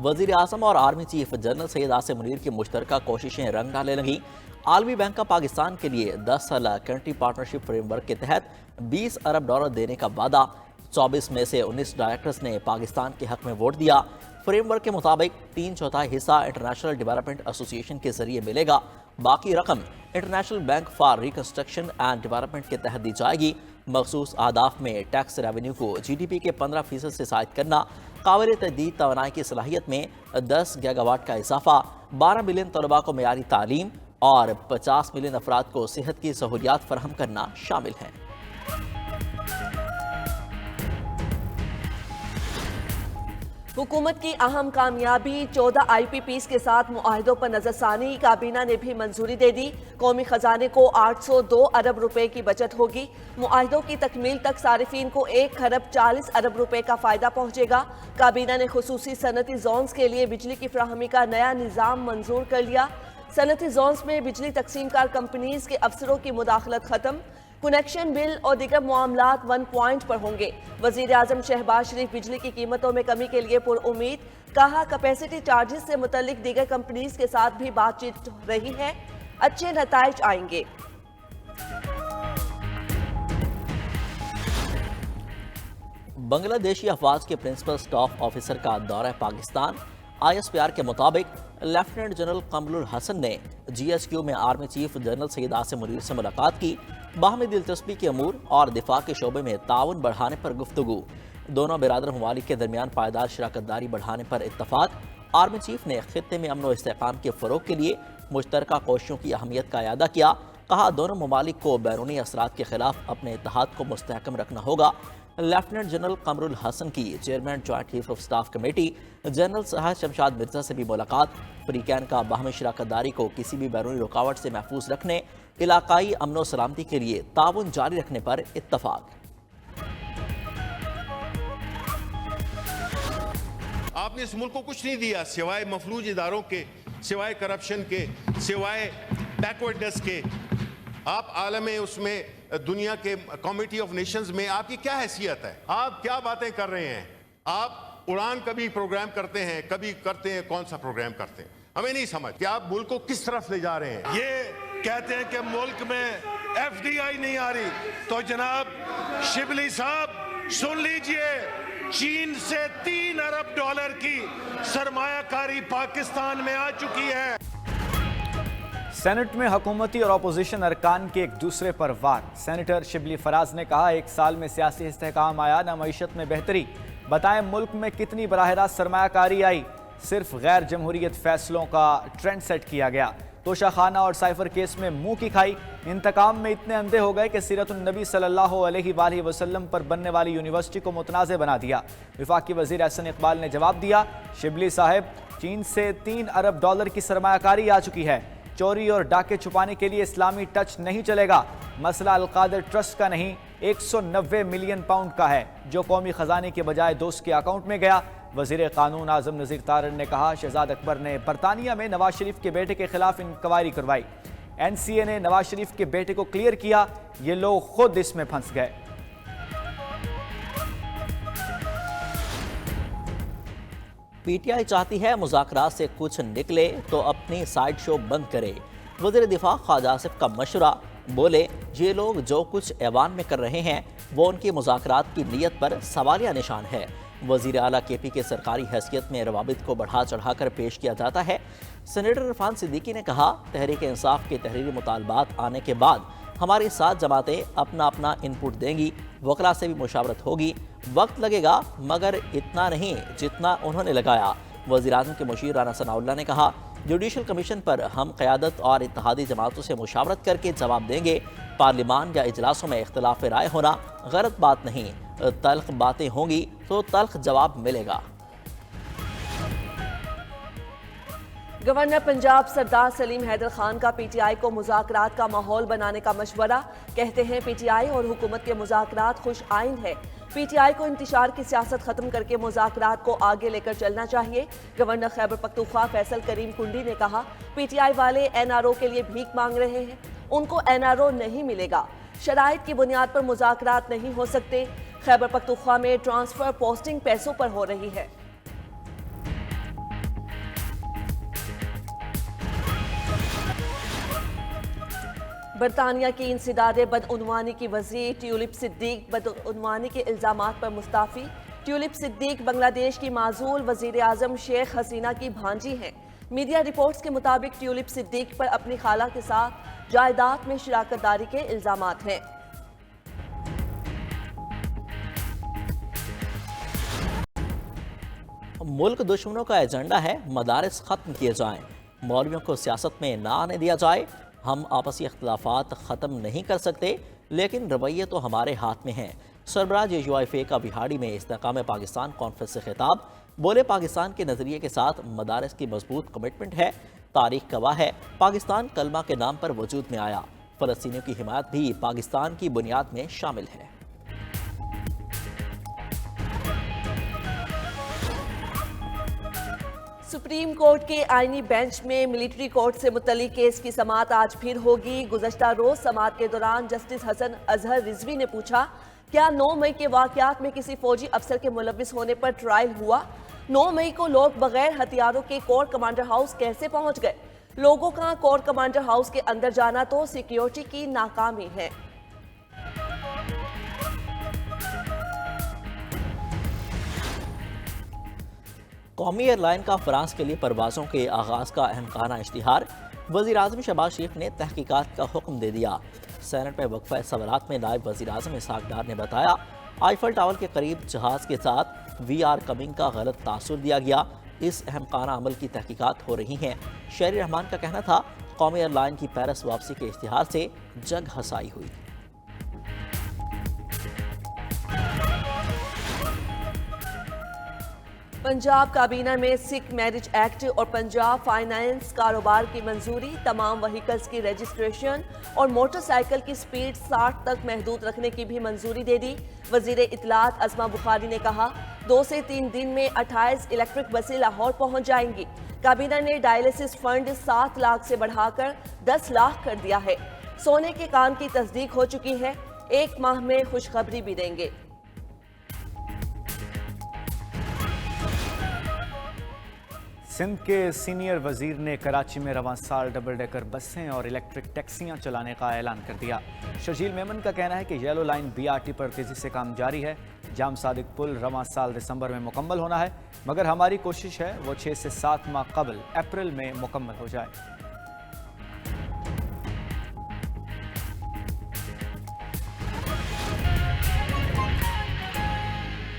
وزیر اعظم اور army chief general سید آصم منیر کی مشترکہ کوششیں رنگ ڈالنے لگیں۔ عالمی بینک کا پاکستان کے لیے 10 سالہ کنٹری پارٹنرشپ فریم ورک کے تحت $20 ارب دینے کا وعدہ۔ 24 میں سے 19 ڈائریکٹرز نے پاکستان کے حق میں ووٹ دیا۔ فریم ورک کے مطابق 3/4 حصہ انٹرنیشنل ڈیولپمنٹ ایسوسی ایشن کے ذریعے ملے گا، باقی رقم international bank for reconstruction and development کے تحت دی جائے گی۔ مخصوص اہداف میں ٹیکس ریونیو کو GDP کے 15% سے زائد کرنا، قابل تجدید توانائی کی صلاحیت میں 10 گیگا واٹ کا اضافہ، 12 ملین طلباء کو معیاری تعلیم اور 50 ملین افراد کو صحت کی سہولیات فراہم کرنا شامل ہیں۔ حکومت کی اہم کامیابی 14 IPPs کے ساتھ معاہدوں پر نظر ثانی، کابینہ نے بھی منظوری دے دی۔ قومی خزانے کو 802 ارب روپے کی بچت ہوگی۔ معاہدوں کی تکمیل تک صارفین کو 1 خرب 40 ارب روپے کا فائدہ پہنچے گا۔ کابینہ نے خصوصی صنعتی زونز کے لیے بجلی کی فراہمی کا نیا نظام منظور کر لیا۔ صنعتی زونز میں بجلی تقسیم کار کمپنیز کے افسروں کی مداخلت ختم۔ کنیکشن بل اور دیگر معاملات 1 پوائنٹ پر ہوں گے۔ وزیر اعظم شہباز شریف بجلی کی قیمتوں میں کمی کے لیے پر امید، کہا کیپیسٹی چارجز سے متعلق دیگر کمپنیز کے ساتھ بھی بات چیت رہی ہے، اچھے نتائج آئیں گے۔ بنگلہ دیشی افواج کے پرنسپل سٹاف آفیسر کا دورہ پاکستان۔ ISPR کے مطابق لیفٹیننٹ جنرل قمر الحسن نے GHQ میں آرمی چیف جنرل سید آصم منیر سے ملاقات کی۔ باہمی دلچسپی کے امور اور دفاع کے شعبے میں تعاون بڑھانے پر گفتگو۔ دونوں برادر ممالک کے درمیان پائیدار شراکت داری بڑھانے پر اتفاق۔ آرمی چیف نے خطے میں امن و استحکام کے فروغ کے لیے مشترکہ کوششوں کی اہمیت کا اعادہ کیا۔ کہا دونوں ممالک کو بیرونی اثرات کے خلاف اپنے اتحاد کو مستحکم رکھنا ہوگا۔ لیفٹیننٹ جنرل قمر الحسن کی chairman joint chief of staff committee general سہر شمشاد مرزا سے بھی ملاقات۔ فریقین کا باہمی شراکت داری کو کسی بھی بیرونی رکاوٹ سے محفوظ رکھنے، علاقائی امن و سلامتی کے لیے تعاون جاری رکھنے پر اتفاق۔ آپ نے اس ملک کو کچھ نہیں دیا سوائے مفلوج اداروں کے، سوائے کرپشن کے، سوائے بیکورڈنس کے۔ آپ عالم اس میں دنیا کے کمیٹی آف نیشنز میں آپ کی کیا حیثیت ہے؟ آپ کیا باتیں کر رہے ہیں؟ آپ اڑان کبھی پروگرام کرتے ہیں، کبھی کرتے ہیں، کون سا پروگرام کرتے ہیں؟ ہمیں نہیں سمجھ کہ آپ ملک کو کس طرف لے جا رہے ہیں۔ یہ کہتے ہیں کہ ملک میں FDI نہیں آ رہی، تو جناب شبلی صاحب سن لیجئے، چین سے $3 ارب کی سرمایہ کاری پاکستان میں آ چکی ہے۔ سینٹ میں حکومتی اور اپوزیشن ارکان کے ایک دوسرے پر وار۔ سینیٹر شبلی فراز نے کہا 1 سال میں سیاسی استحکام آیا نہ معیشت میں بہتری۔ بتائیں ملک میں کتنی براہ راست سرمایہ کاری آئی؟ صرف غیر جمہوریت فیصلوں کا ٹرینڈ سیٹ کیا گیا۔ توشہ خانہ اور سائفر کیس میں منہ کی کھائی۔ انتقام میں اتنے اندھے ہو گئے کہ سیرت النبی صلی اللہ علیہ وآلہ وسلم پر بننے والی یونیورسٹی کو متنازع بنا دیا۔ وفاقی وزیر احسن اقبال نے جواب دیا، شبلی صاحب چین سے $3 ارب کی سرمایہ کاری آ چکی ہے۔ چوری اور ڈاکے چھپانے کے لیے اسلامی ٹچ نہیں چلے گا۔ مسئلہ القادر ٹرسٹ کا نہیں، 190 ملین پاؤنڈ کا ہے جو قومی خزانے کے بجائے دوست کے اکاؤنٹ میں گیا۔ وزیر قانون اعظم نذیر طارڑ نے کہا شہزاد اکبر نے برطانیہ میں نواز شریف کے بیٹے کے خلاف انکوائری کروائی۔ NCA نے نواز شریف کے بیٹے کو کلیئر کیا، یہ لوگ خود اس میں پھنس گئے۔ PTI چاہتی ہے مذاکرات سے کچھ نکلے تو اپنی سائیڈ شو بند کرے۔ وزیر دفاع خواجہ آصف کا مشورہ، بولے یہ لوگ جو کچھ ایوان میں کر رہے ہیں وہ ان کی مذاکرات کی نیت پر سوالیہ نشان ہے۔ وزیر اعلیٰ KP کے سرکاری حیثیت میں روابط کو بڑھا چڑھا کر پیش کیا جاتا ہے۔ سینیٹر عرفان صدیقی نے کہا تحریک انصاف کے تحریری مطالبات آنے کے بعد ہماری 7 جماعتیں اپنا ان پٹ دیں گی، وکلاء سے بھی مشاورت ہوگی، وقت لگے گا مگر اتنا نہیں جتنا انہوں نے لگایا۔ وزیر اعظم کے مشیر رانا ثناء اللہ نے کہا جوڈیشل کمیشن پر ہم قیادت اور اتحادی جماعتوں سے مشاورت کر کے جواب دیں گے۔ پارلیمان یا اجلاسوں میں اختلاف رائے ہونا غلط بات نہیں، تلخ باتیں ہوں گی تو تلخ جواب ملے گا۔ گورنر پنجاب سردار سلیم حیدر خان کا PTI کو مذاکرات کا ماحول بنانے کا مشورہ، کہتے ہیں PTI اور حکومت کے مذاکرات خوش آئند ہے۔ PTI کو انتشار کی سیاست ختم کر کے مذاکرات کو آگے لے کر چلنا چاہیے۔ گورنر خیبر پختونخوا فیصل کریم کنڈی نے کہا PTI والے NRO کے لیے بھیک مانگ رہے ہیں، ان کو NRO نہیں ملے گا، شرائط کی بنیاد پر مذاکرات نہیں ہو سکتے۔ خیبر پختونخوا میں ٹرانسفر پوسٹنگ پیسوں پر ہو رہی ہے۔ برطانیہ کی انسداد بدعنوانی کی وزیر ٹیولپ صدیق بدعنوانی کے الزامات پر مستعفی۔ ٹیولپ صدیق بنگلہ دیش کی معزول وزیر اعظم شیخ حسینہ کی بھانجی ہیں۔ میڈیا رپورٹس کے مطابق ٹیولپ صدیق پر اپنی خالہ کے ساتھ جائیداد میں شراکت داری کے الزامات ہیں۔ ملک دشمنوں کا ایجنڈا ہے مدارس ختم کیے جائیں، مولویوں کو سیاست میں نہ آنے دیا جائے۔ ہم آپسی اختلافات ختم نہیں کر سکتے، لیکن رویے تو ہمارے ہاتھ میں ہیں۔ سربراہ JUIFA کا بہاڑی میں استحکام پاکستان کانفرنس سے خطاب، بولے پاکستان کے نظریے کے ساتھ مدارس کی مضبوط کمٹمنٹ ہے۔ تاریخ گواہ ہے پاکستان کلمہ کے نام پر وجود میں آیا، فلسطینیوں کی حمایت بھی پاکستان کی بنیاد میں شامل ہے۔ سپریم کورٹ کے آئینی بینچ میں ملٹری کورٹ سے متعلق کیس کی سماعت آج پھر ہوگی۔ گزشتہ روز سماعت کے دوران جسٹس حسن اظہر رضوی نے پوچھا، کیا 9 مئی کے واقعات میں کسی فوجی افسر کے ملوث ہونے پر ٹرائل ہوا؟ 9 مئی کو لوگ بغیر ہتھیاروں کے کور کمانڈر ہاؤس کیسے پہنچ گئے؟ لوگوں کا کور کمانڈر ہاؤس کے اندر جانا تو سیکیورٹی کی ناکامی ہے۔ قومی ایئر لائن کا فرانس کے لیے پروازوں کے آغاز کا اہم خانہ اشتہار، وزیر اعظم شہباز شریف نے تحقیقات کا حکم دے دیا۔ سینٹ میں وقفہ سوالات میں نائب وزیر اعظم اسحاق ڈار نے بتایا، آئیفل ٹاور کے قریب جہاز کے ساتھ VR کمنگ کا غلط تاثر دیا گیا۔ اس اہم خانہ عمل کی تحقیقات ہو رہی ہیں۔ شہری رحمان کا کہنا تھا، قومی ایئر لائن کی پیرس واپسی کے اشتہار سے جگ ہسائی ہوئی۔ پنجاب کابینہ میں سکھ میرج ایکٹ اور پنجاب فائنانس کاروبار کی منظوری، تمام وہیکلز کی رجسٹریشن اور موٹر سائیکل کی سپیڈ 60 تک محدود رکھنے کی بھی منظوری دے دی۔ وزیر اطلاعات عظمہ بخاری نے کہا، 2 سے 3 دن میں 28 الیکٹرک بسیں لاہور پہنچ جائیں گی۔ کابینہ نے ڈائلسس فنڈ 7 لاکھ سے بڑھا کر 10 لاکھ کر دیا ہے۔ سونے کے کان کی تصدیق ہو چکی ہے، 1 ماہ میں خوشخبری بھی دیں گے۔ سندھ کے سینئر وزیر نے کراچی میں رواں سال ڈبل ڈیکر بسیں اور الیکٹرک ٹیکسیاں چلانے کا اعلان کر دیا۔ شرجیل میمن کا کہنا ہے کہ یلو لائن BRT پر تیزی سے کام جاری ہے۔ جام صادق پل رواں سال دسمبر میں مکمل ہونا ہے، مگر ہماری کوشش ہے وہ 6 سے 7 ماہ قبل اپریل میں مکمل ہو جائے۔